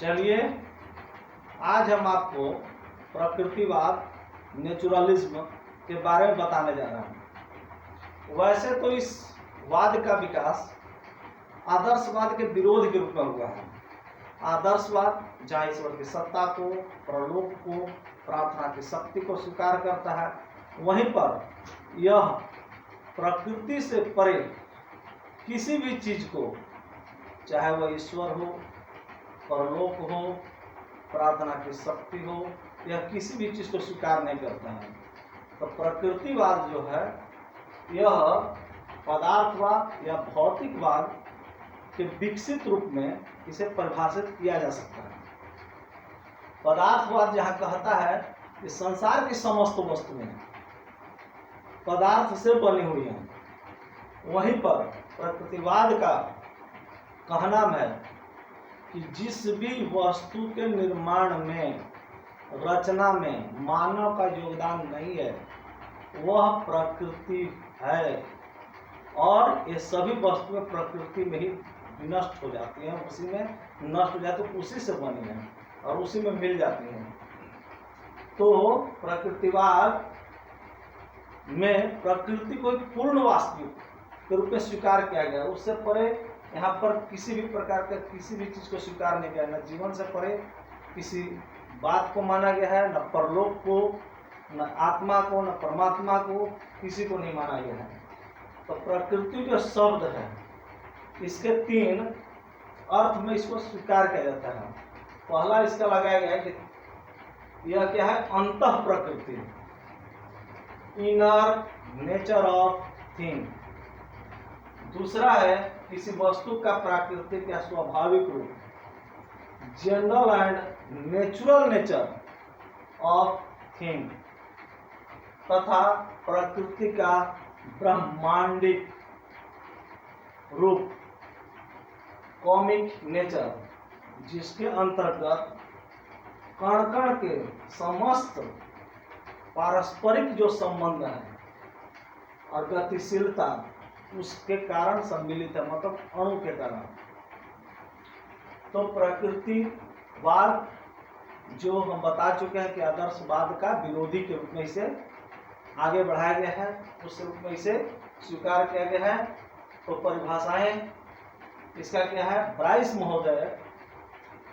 चलिए आज हम आपको प्रकृतिवाद नेचुरलिज्म के बारे में बताने जा रहे हैं। वैसे तो इस वाद का विकास आदर्शवाद के विरोध के रूप में हुआ है। आदर्शवाद जहाँ ईश्वर की सत्ता को, परलोक को, प्रार्थना की शक्ति को स्वीकार करता है, वहीं पर यह प्रकृति से परे किसी भी चीज को, चाहे वह ईश्वर हो, परलोक हो, प्रार्थना की शक्ति हो, या किसी भी चीज को स्वीकार नहीं करता है। तो प्रकृतिवाद जो है यह पदार्थवाद या भौतिकवाद के विकसित रूप में इसे परिभाषित किया जा सकता है। पदार्थवाद जहाँ कहता है कि संसार की समस्त वस्तुएं पदार्थ से बनी हुई हैं, वहीं पर प्रकृतिवाद का कहना है कि जिस भी वस्तु के निर्माण में, रचना में मानव का योगदान नहीं है, वह प्रकृति है और ये सभी वस्तुएं प्रकृति में ही नष्ट हो जाती हैं, उसी में नष्ट हो जाती है, उसी से बनी है और उसी में मिल जाती हैं। तो प्रकृतिवाद में प्रकृति को एक पूर्ण वास्तविक के रूप में स्वीकार किया गया। उससे परे यहाँ पर किसी भी प्रकार का किसी भी चीज को स्वीकार नहीं किया, न जीवन से परे किसी बात को माना गया है, न परलोक को, न आत्मा को, न परमात्मा को, किसी को नहीं माना गया है। तो प्रकृति जो शब्द है, इसके तीन अर्थ में इसको स्वीकार किया जाता है। पहला इसका लगाया गया है कि यह क्या है, अंतः प्रकृति, इनर नेचर ऑफ थिंग। दूसरा है किसी वस्तु का प्राकृतिक या स्वाभाविक रूप, general and natural nature of thing. तथा प्रकृति का ब्रह्मांडिक रूप, कॉमिक नेचर, जिसके अंतर्गत कण कण के समस्त पारस्परिक जो संबंध है और गतिशीलता उसके कारण सम्मिलित है, मतलब अणु के कारण। तो प्रकृतिवाद जो हम बता चुके हैं कि आदर्शवाद का विरोधी के रूप में इसे आगे बढ़ाया गया है, उस रूप में इसे स्वीकार किया गया है। तो परिभाषाएं इसका क्या है, ब्राइस महोदय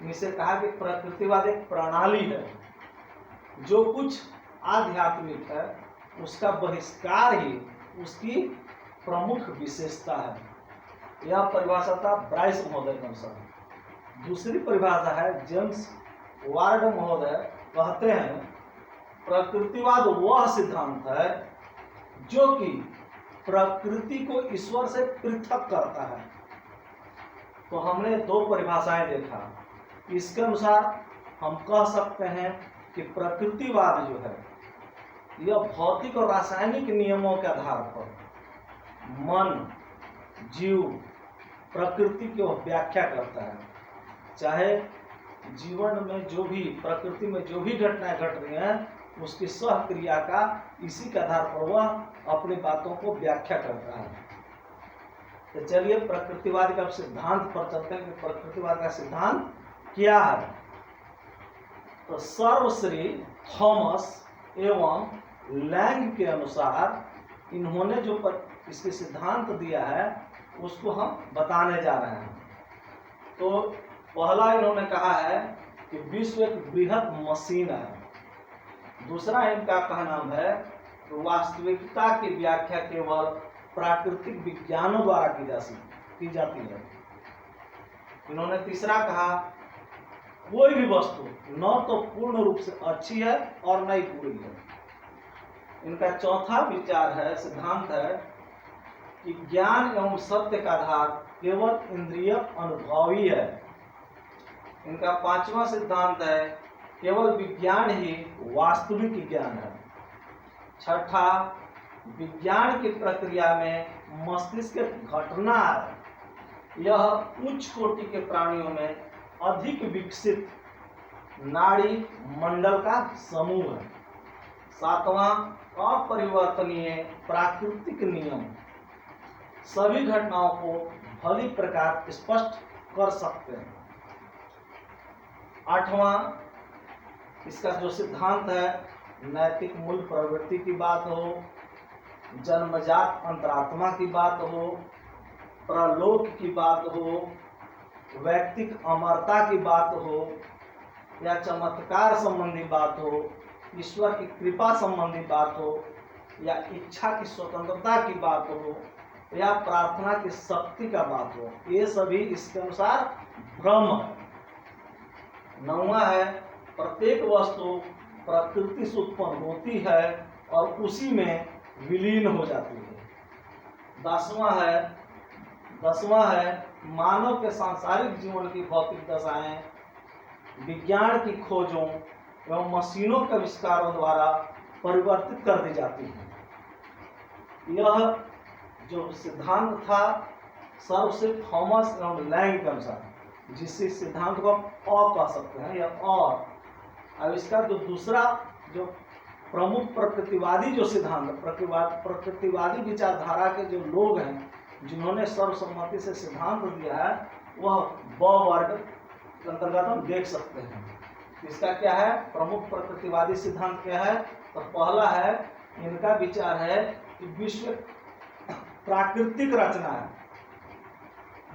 ने इसे कहा कि प्रकृतिवाद एक प्रणाली है, जो कुछ आध्यात्मिक है उसका बहिष्कार ही उसकी प्रमुख विशेषता है। यह परिभाषा था ब्राइस महोदय के अनुसार। दूसरी परिभाषा है जेम्स वार्ड महोदय कहते हैं, प्रकृतिवाद वह सिद्धांत है जो कि प्रकृति को ईश्वर से पृथक करता है। तो हमने दो परिभाषाएं देखा। इसके अनुसार हम कह सकते हैं कि प्रकृतिवाद जो है यह भौतिक और रासायनिक नियमों के आधार पर मन, जीव, प्रकृति की व्याख्या करता है। चाहे जीवन में जो भी, प्रकृति में जो भी घटनाएं घट रही हैं, उसकी सहक्रिया का इसी के आधार पर वह अपनी बातों को व्याख्या करता है। तो चलिए प्रकृतिवाद का सिद्धांत पर चलते हैं कि प्रकृतिवाद का सिद्धांत क्या है। तो सर्वश्री थॉमस एवं लैंग के अनुसार इन्होंने जो इसके सिद्धांत दिया है उसको हम बताने जा रहे हैं। तो पहला इन्होंने कहा है कि विश्व एक बृहत मशीन है। दूसरा इनका कहना है कि वास्तविकता की व्याख्या केवल प्राकृतिक विज्ञानों द्वारा की जाती है। इन्होंने तीसरा कहा, कोई भी वस्तु न तो पूर्ण रूप से अच्छी है और न ही बुरी है। इनका चौथा विचार है, सिद्धांत है कि ज्ञान एवं सत्य का आधार केवल इंद्रिय अनुभवी है। इनका पांचवा सिद्धांत है, केवल विज्ञान ही वास्तविक ज्ञान है। छठा, विज्ञान की प्रक्रिया में मस्तिष्क के घटना है। यह उच्च कोटि के प्राणियों में अधिक विकसित नाड़ी मंडल का समूह है। सातवां, अपरिवर्तनीय प्राकृतिक नियम सभी घटनाओं को भली प्रकार स्पष्ट कर सकते हैं। आठवां इसका जो सिद्धांत है, नैतिक मूल प्रवृत्ति की बात हो, जन्मजात अंतरात्मा की बात हो, प्रलोक की बात हो, वैयक्तिक अमरता की बात हो, या चमत्कार संबंधी बात हो, ईश्वर की कृपा संबंधी बात हो, या इच्छा की स्वतंत्रता की बात हो, या प्रार्थना की शक्ति का बात हो, ये सभी इसके अनुसार भ्रम है। नौवां है प्रत्येक वस्तु प्रकृति से उत्पन्न होती है और उसी में विलीन हो जाती है। दसवां है मानव के सांसारिक जीवन की भौतिक दशाएं विज्ञान की खोजों एवं मशीनों के आविष्कारों द्वारा परिवर्तित कर दी जाती है। यह जो सिद्धांत था सर्वश्रेष्ठ थॉमस एवं लैंग के अनुसार, जिस सिद्धांत को हम कह सकते हैं, या और अब इसका जो दूसरा जो प्रमुख प्रकृतिवादी जो सिद्धांत, प्रकृतिवादी विचारधारा के जो लोग हैं जिन्होंने सर्वसम्मति से सिद्धांत दिया है, वह ब वर्ग के अंतर्गत हम देख सकते हैं। इसका क्या है, प्रमुख प्रकृतिवादी सिद्धांत क्या है? तो पहला है, इनका विचार है कि विश्व प्राकृतिक रचना है।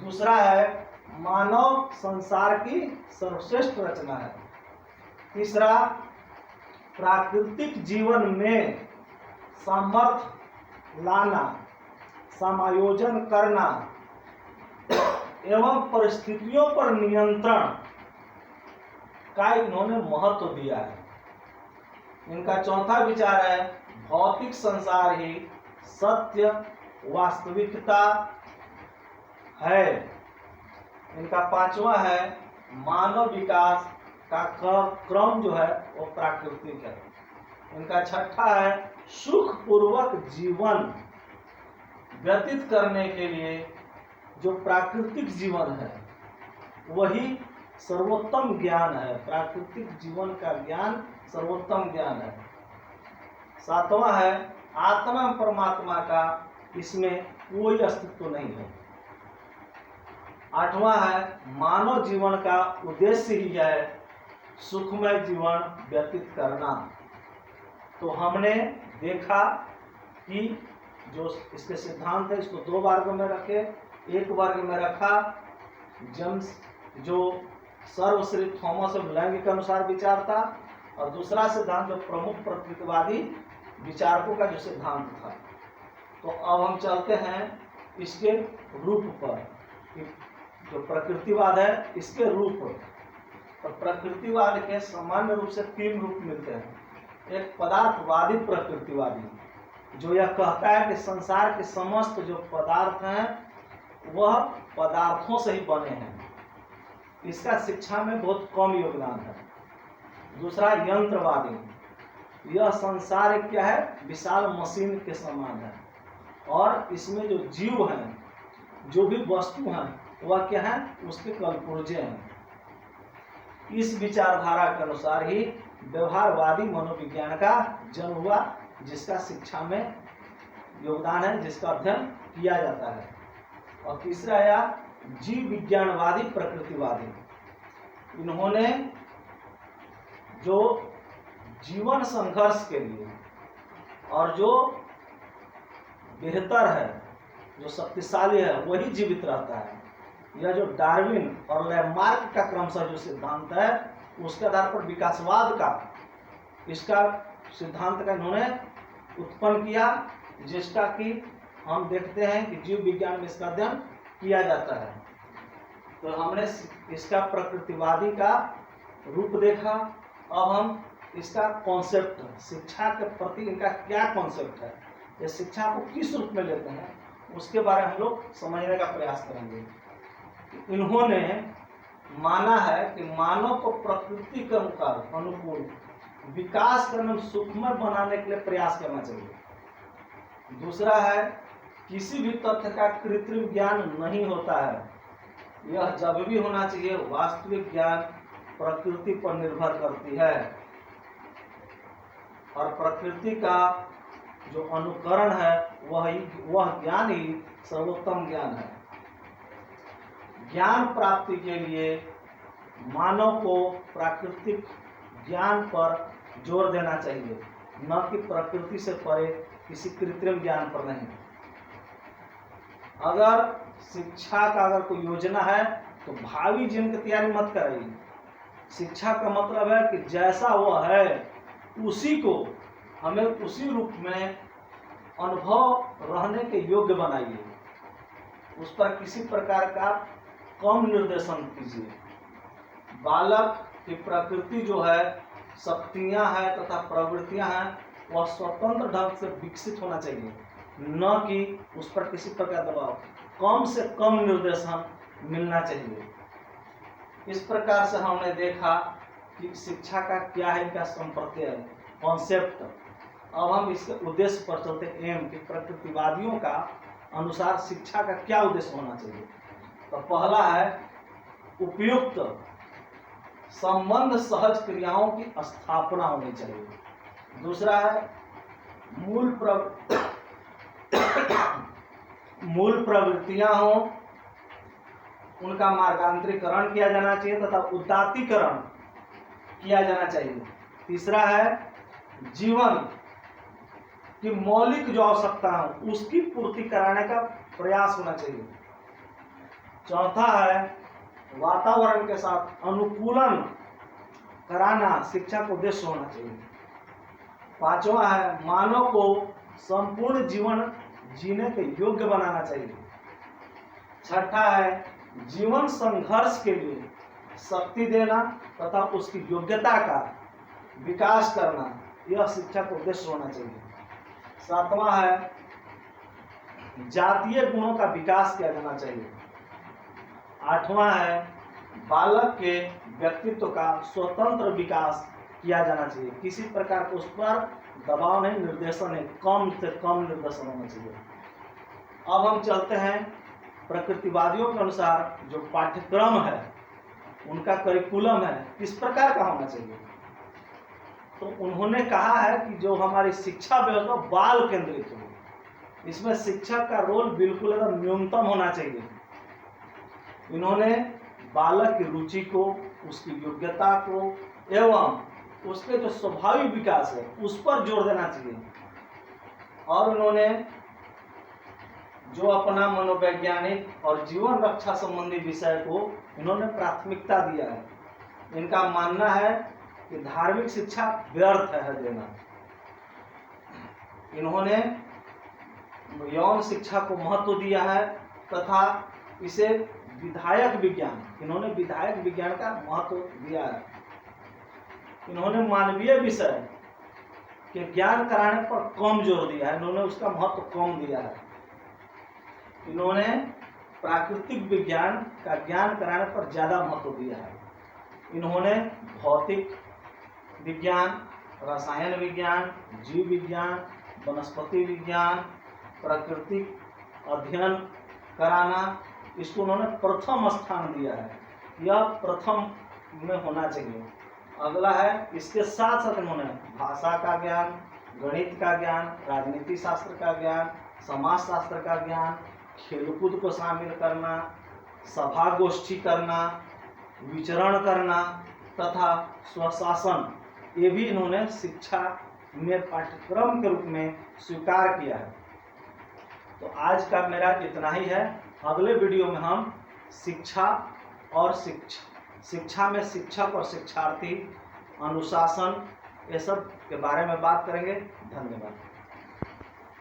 दूसरा है मानव संसार की सर्वश्रेष्ठ रचना है। तीसरा प्राकृतिक जीवन में सामर्थ्य लाना, समायोजन करना एवं परिस्थितियों पर नियंत्रण का इन्होंने महत्व दिया है। इनका चौथा विचार है भौतिक संसार ही सत्य वास्तविकता है। इनका पांचवा है मानव विकास का क्रम जो है वो प्राकृतिक है। इनका छठा है सुखपूर्वक जीवन व्यतीत करने के लिए जो प्राकृतिक जीवन है वही सर्वोत्तम ज्ञान है। प्राकृतिक जीवन का ज्ञान सर्वोत्तम ज्ञान है। सातवां है आत्मा परमात्मा का इसमें कोई अस्तित्व नहीं है। आठवां है मानव जीवन का उद्देश्य ही है सुखमय जीवन व्यतीत करना। तो हमने देखा कि जो इसके सिद्धांत है इसको दो वर्गों में रखे। एक वर्ग में रखा जेम्स जो सर्वश्रेष्ठ थॉमस ऑफ लैंग के अनुसार विचार था, और दूसरा सिद्धांत जो प्रमुख प्रकृतिवादी विचारकों का जो सिद्धांत था। तो अब हम चलते हैं इसके रूप पर, जो प्रकृतिवाद है इसके रूप। तो प्रकृतिवाद के सामान्य रूप से तीन रूप मिलते हैं। एक पदार्थवादी प्रकृतिवादी जो यह कहता है कि संसार के समस्त जो पदार्थ हैं वह पदार्थों से ही बने हैं, इसका शिक्षा में बहुत कम योगदान है। दूसरा यंत्रवादी, यह संसार एक क्या है, विशाल मशीन के समान है, और इसमें जो जीव हैं, जो भी वस्तु हैं वह क्या है, उसके कलपुर्जे हैं। इस विचारधारा के अनुसार ही व्यवहारवादी मनोविज्ञान का जन्म हुआ, जिसका शिक्षा में योगदान है, जिसका अध्ययन किया जाता है। और तीसरा या जीव विज्ञानवादी प्रकृतिवादी, इन्होंने जो जीवन संघर्ष के लिए और जो बेहतर है, जो शक्तिशाली है वही जीवित रहता है। यह जो डार्विन और लैमार्क का क्रमशः जो सिद्धांत है उसके आधार पर विकासवाद का इसका सिद्धांत का इन्होंने उत्पन्न किया, जिसका कि हम देखते हैं कि जीव विज्ञान में इसका अध्ययन किया जाता है। तो हमने इसका प्रकृतिवादी का रूप देखा। अब हम इसका कॉन्सेप्ट, शिक्षा के प्रति इनका क्या कॉन्सेप्ट है, ये शिक्षा को किस रूप में लेते हैं, उसके बारे में हम लोग समझने का प्रयास करेंगे। इन्होंने माना है कि मानव को प्रकृति के अनुकूल विकास करने में सुखमय बनाने के लिए प्रयास करना चाहिए। दूसरा है किसी भी तथ्य का कृत्रिम ज्ञान नहीं होता है, यह जब भी होना चाहिए वास्तविक ज्ञान प्रकृति पर निर्भर करती है, और प्रकृति का जो अनुकरण है वह ज्ञान ही सर्वोत्तम ज्ञान है। ज्ञान प्राप्ति के लिए मानव को प्राकृतिक ज्ञान पर जोर देना चाहिए, न कि प्रकृति से परे किसी कृत्रिम ज्ञान पर नहीं। अगर शिक्षा का अगर कोई योजना है तो भावी जीवन की तैयारी मत कराइए। शिक्षा का मतलब है कि जैसा वह है उसी को हमें उसी रूप में अनुभव रहने के योग्य बनाइए। उस पर किसी प्रकार का कम निर्देशन कीजिए। बालक की प्रकृति जो है, शक्तियां हैं तथा प्रवृत्तियां हैं, वह स्वतंत्र ढंग से विकसित होना चाहिए, न कि उस पर किसी प्रकार दबाव। कम से कम निर्देशन मिलना चाहिए। इस प्रकार से हमने देखा कि शिक्षा का क्या है, इनका संप्रत्यय कॉन्सेप्ट। अब हम इसके उद्देश्य पर चलते एम कि प्रकृतिवादियों का अनुसार शिक्षा का क्या उद्देश्य होना चाहिए। तो पहला है उपयुक्त संबंध सहज क्रियाओं की स्थापना होनी चाहिए। दूसरा है मूल प्रवृत्तियां हो, उनका मार्गांतरीकरण किया जाना चाहिए तथा उदात्तीकरण किया जाना चाहिए। तीसरा है जीवन की मौलिक जो आवश्यकता है उसकी पूर्ति कराने का प्रयास होना चाहिए। चौथा है वातावरण के साथ अनुकूलन कराना शिक्षा का उद्देश्य होना चाहिए। पांचवा है मानव को संपूर्ण जीवन जीने के योग्य बनाना चाहिए। छठा है जीवन संघर्ष के लिए शक्ति देना तथा उसकी योग्यता का विकास करना, यह शिक्षा का उद्देश्य होना चाहिए। सातवां है जातीय गुणों का विकास किया जाना चाहिए। आठवां है बालक के व्यक्तित्व का स्वतंत्र विकास किया जाना चाहिए। किसी प्रकार का उस पर दबाव नहीं, निर्देशन है, कम से कम निर्देशन होना चाहिए। अब हम चलते हैं प्रकृतिवादियों के अनुसार जो पाठ्यक्रम है, उनका करिकुलम है, किस प्रकार का होना चाहिए। तो उन्होंने कहा है कि जो हमारी शिक्षा व्यवस्था बाल केंद्रित हो, इसमें शिक्षक का रोल बिल्कुल एकदम न्यूनतम होना चाहिए। इन्होंने बालक की रुचि को, उसकी योग्यता को एवं उसके जो स्वाभाविक विकास है उस पर जोर देना चाहिए। और उन्होंने जो अपना मनोवैज्ञानिक और जीवन रक्षा संबंधी विषय को इन्होंने प्राथमिकता दिया है। इनका मानना है कि धार्मिक शिक्षा व्यर्थ है देना। इन्होंने यौन शिक्षा को महत्व दिया है तथा इसे विधायक विज्ञान, इन्होंने विधायक विज्ञान का महत्व दिया है। इन्होंने मानवीय विषय के ज्ञान कराने पर कम जोर दिया है, इन्होंने उसका महत्व कम दिया है। इन्होंने प्राकृतिक विज्ञान का ज्ञान कराने पर ज्यादा महत्व दिया है। इन्होंने भौतिक विज्ञान, रसायन विज्ञान, जीव विज्ञान, वनस्पति विज्ञान, प्राकृतिक अध्ययन कराना, इसको उन्होंने प्रथम स्थान दिया है। यह प्रथम में होना चाहिए। अगला है इसके साथ साथ इन्होंने भाषा का ज्ञान, गणित का ज्ञान, राजनीति शास्त्र का ज्ञान, समाज शास्त्र का ज्ञान, खेलकूद को शामिल करना, सभा गोष्ठी करना, विचरण करना तथा स्वशासन, ये भी इन्होंने शिक्षा में पाठ्यक्रम के रूप में स्वीकार किया है। तो आज का मेरा इतना ही है। अगले वीडियो में हम शिक्षा और शिक्षा में शिक्षक और शिक्षार्थी, अनुशासन, ये सब के बारे में बात करेंगे। धन्यवाद।